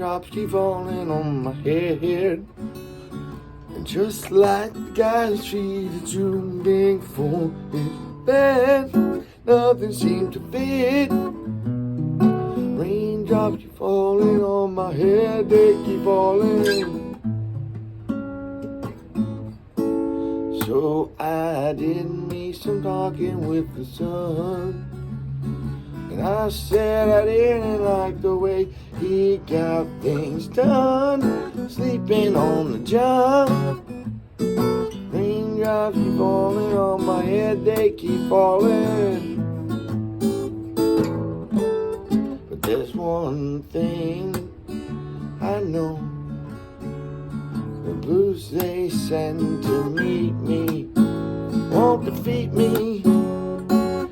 Raindrops keep falling on my head. And just like the guy who treated you big for his bed, nothing seemed to fit. Raindrops keep falling on my head, they keep falling. So I did me some talking with the sun, and I said I didn't like the way he got things done, sleeping on the job. Raindrops keep falling on my head, they keep falling. But there's one thing I know, the blues they send to meet me won't defeat me.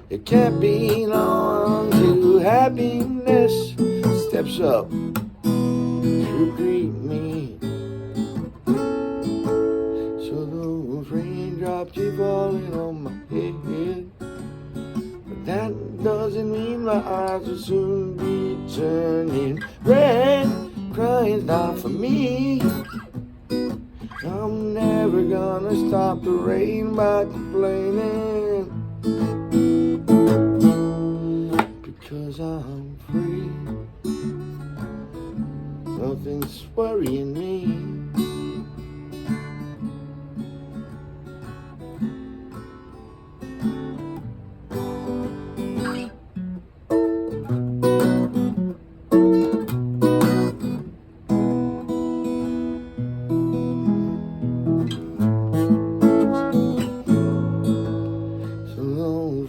It can't be long till happiness steps up to greet me. So those raindrops keep falling on my head, but that doesn't mean my eyes will soon be turning red. Crying's not for me. I'm never gonna stop the rain by complaining, because I'm free. Nothing's worrying me.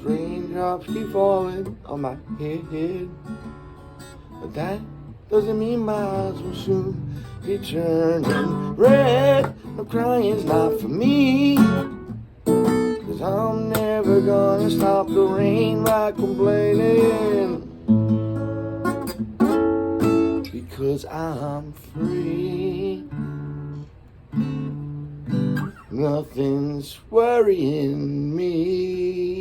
Raindrops keep falling on my head, but that doesn't mean my eyes will soon be turning red. No, crying's not for me, 'cause I'm never gonna stop the rain by complaining, because I'm free. Nothing's worrying me.